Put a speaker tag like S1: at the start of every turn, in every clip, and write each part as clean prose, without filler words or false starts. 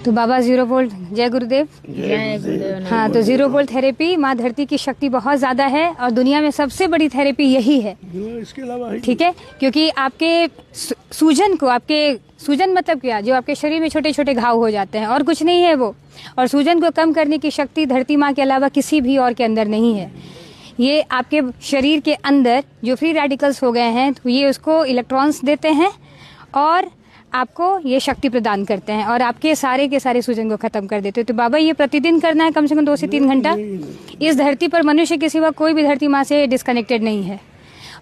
S1: तो बाबा 0 वोल्ट, जय गुरुदेव।
S2: जय गुरुदेव।
S1: हाँ, तो 0 वोल्ट थेरेपी, माँ धरती की शक्ति बहुत ज़्यादा है और दुनिया में सबसे बड़ी थेरेपी यही है।
S3: इसके अलावा
S1: ठीक है, क्योंकि आपके सूजन को, आपके सूजन मतलब क्या, जो आपके शरीर में छोटे छोटे घाव हो जाते हैं और कुछ नहीं है वो, और सूजन को कम करने की शक्ति धरती माँ के अलावा किसी भी और के अंदर नहीं है। ये आपके शरीर के अंदर जो फ्री रेडिकल्स हो गए हैं, तो ये उसको इलेक्ट्रॉन्स देते हैं और आपको ये शक्ति प्रदान करते हैं और आपके सारे के सारे सूजन को खत्म कर देते हैं। तो बाबा ये प्रतिदिन करना है, कम से कम 2 से 3 घंटा। इस धरती पर मनुष्य के सिवा कोई भी धरती माँ से डिस्कनेक्टेड नहीं है,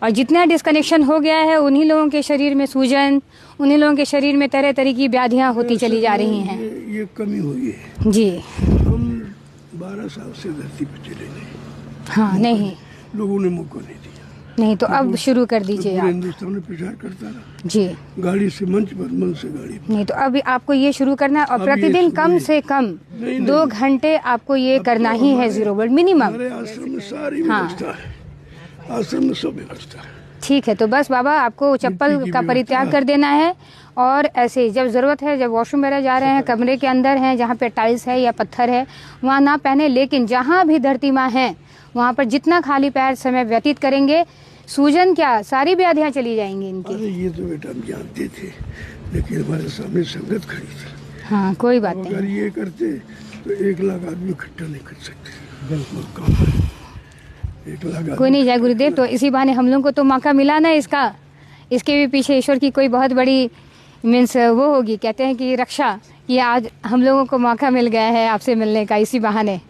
S1: और जितना डिस्कनेक्शन हो गया है उन्हीं लोगों के शरीर में सूजन, उन्हीं लोगों के शरीर में तरह तरह की व्याधियां होती चली जा रही हैं।
S3: ये कमी हुई है
S1: जी।
S3: हम 12 साल से धरती पर चले गए।
S1: हाँ, नहीं
S3: लोगों ने मौका नहीं दिया।
S1: नहीं, तो अब शुरू कर दीजिए
S3: पूरे
S1: आप।
S3: हिंदुस्तान में प्रचार करता रहा,
S1: जी।
S3: गाड़ी से मंच पर, मन से गाड़ी पर।
S1: नहीं, तो अभी आपको ये शुरू करना है और
S3: अब ये
S1: प्रतिदिन
S3: शुरू
S1: कम
S3: है।
S1: से कम
S3: नहीं,
S1: 2 घंटे आपको ये करना ही है, 0 वोल्ट मिनिमम।
S3: हमारे आश्रम में सारी व्यवस्था है, आश्रम में सब व्यवस्था है।
S1: ठीक है, तो बस बाबा आपको चप्पल
S3: मिट्टी की
S1: का परित्याग
S3: व्यवस्था।
S1: कर देना है, और ऐसे जब ज़रूरत है, जब वॉशरूम वगैरह जा रहे हैं, कमरे के अंदर हैं जहाँ पे टाइल्स है या पत्थर है, वहाँ ना पहने, लेकिन जहाँ भी धरती माँ है वहाँ पर जितना खाली पैर समय व्यतीत करेंगे, सूजन क्या सारी व्याधियाँ चली जाएंगी इनकी।
S3: अरे ये तो बेटा हम जानते थे, लेकिन हमारे सामने संगत खड़ी थी।
S1: हाँ, कोई बात
S3: अगर
S1: नहीं।
S3: ये करते तो 1 लाख आदमी इकट्ठा नहीं कर सकते। 1 लाख
S1: कोई नहीं, जय गुरुदेव। तो इसी बहाने हम लोगों को तो मौका मिला ना इसका, इसके भी पीछे ईश्वर की कोई बहुत बड़ी मीन्स वो होगी, कहते हैं कि रक्षा, कि आज हम लोगों को मौका मिल गया है आपसे मिलने का इसी बहाने।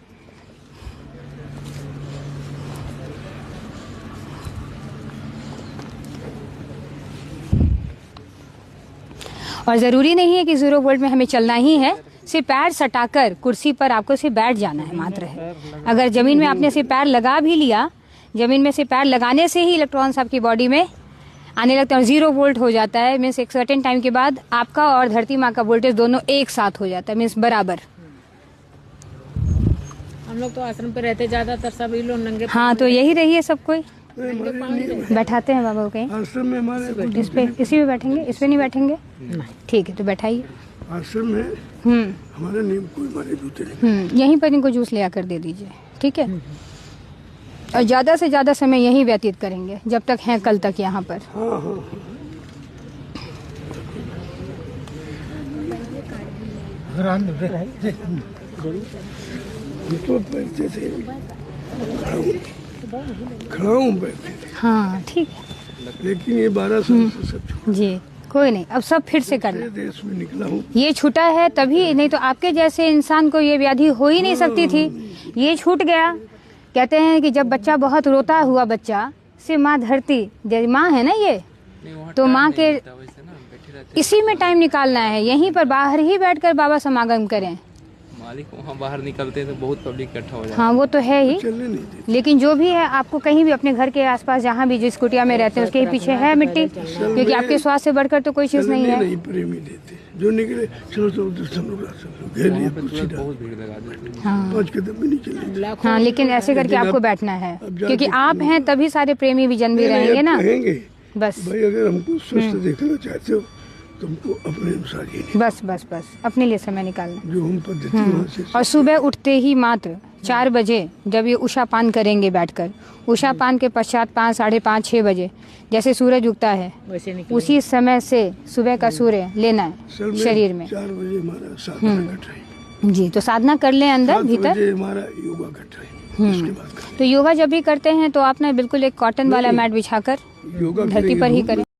S1: और ज़रूरी नहीं है कि 0 वोल्ट में हमें चलना ही है, सिर्फ पैर सटाकर कुर्सी पर आपको सिर्फ बैठ जाना है मात्र है। अगर ज़मीन में आपने सिर्फ पैर लगा भी लिया, ज़मीन में सिर्फ पैर लगाने से ही इलेक्ट्रॉन्स आपकी बॉडी में आने लगते हैं और 0 वोल्ट हो जाता है। मीन्स एक सर्टेन टाइम के बाद आपका और धरती माँ का वोल्टेज दोनों एक साथ हो जाता है, मीन्स बराबर।
S2: हम लोग तो आश्रम पे रहते ज्यादातर, सभी लोग नंगे।
S1: हाँ, तो यही रही है सब कोई। बैठाते हैं बाबा को कहीं,
S3: आश्रम में हमारे
S1: इस पे, इसी पे बैठेंगे, इस पे नहीं बैठेंगे? ठीक है, तो बैठाइए।
S3: आश्रम में हमारे नियम कोई हमारे जूते नहीं।
S1: यहीं पर इनको जूस ले आकर दे दीजिए, ठीक है? और ज़्यादा से ज़्यादा समय यहीं व्यतीत करेंगे जब तक हैं कल तक यहाँ पर।
S3: हाँ हाँ तो बैठते थे, खड़ा हूँ बैठते थे।
S1: हाँ, ठीक है
S3: लेकिन ये 12 साल से सब छूटा।
S1: जी, कोई नहीं, अब सब फिर से करना।
S3: देश में निकला हूँ,
S1: ये छूटा है तभी, नहीं तो आपके जैसे इंसान को ये व्याधि हो ही नहीं सकती थी। ये छूट गया। कहते हैं कि जब बच्चा बहुत रोता हुआ बच्चा, सिर्फ माँ धरती, जैसे माँ है ना ये, तो माँ के इसी में टाइम निकालना है, यहीं पर बाहर ही बैठकर बाबा समागम करें।
S4: मालिक वहाँ बाहर निकलते हैं तो बहुत पब्लिक इकट्ठा हो जाता है।
S1: हाँ, वो तो है ही,
S3: चलने नहीं देते।
S1: लेकिन जो भी है आपको कहीं भी अपने घर के आसपास जहाँ भी जिस कुटिया में रहते हैं उसके ही पीछे है मिट्टी, क्योंकि आपके स्वास्थ्य से बढ़कर तो कोई चीज़ नहीं
S3: चलने
S1: है।
S3: नहीं प्रेमी देते, जो निकले चलो चलो दर्शन हो रहा, घेर लिए कुर्सी डाल,
S4: बहुत भीड़ लगा देते हैं।
S1: हाँ
S3: 5 कदम भी नहीं चले।
S1: हाँ, लेकिन ऐसे करके आपको बैठना है, क्योंकि आप हैं तभी सारे प्रेमी भी जन्म भी रहेंगे ना।
S3: कहेंगे
S1: बस
S3: भाई अगर हमको स्वस्थ देखना चाहते हो तुमको अपने अनुसार ही नहीं,
S1: बस बस बस अपने लिए समय निकालना।
S3: जो हम पद्धति वहाँ से
S1: और सुबह उठते ही मात्र 4 बजे जब ये उषा पान करेंगे बैठकर, उषा पान के पश्चात 5, साढ़े 5, 6 बजे जैसे सूरज उगता है
S2: वैसे निकले।
S1: उसी समय से सुबह का सूर्य लेना
S3: असल
S1: है शरीर में।
S3: 4 बजे हमारा साधना घट है,
S1: जी, तो साधना कर लें अंदर
S3: 7
S1: भीतर।
S3: बजे हमारा योगा घट है, उसके बाद करें।
S1: तो योगा जब भी करते हैं तो आप ना बिल्कुल एक कॉटन वाला मैट बिछाकर
S3: योगा
S1: धरती
S3: करेंगे
S1: पर ही
S3: धूप
S1: करें।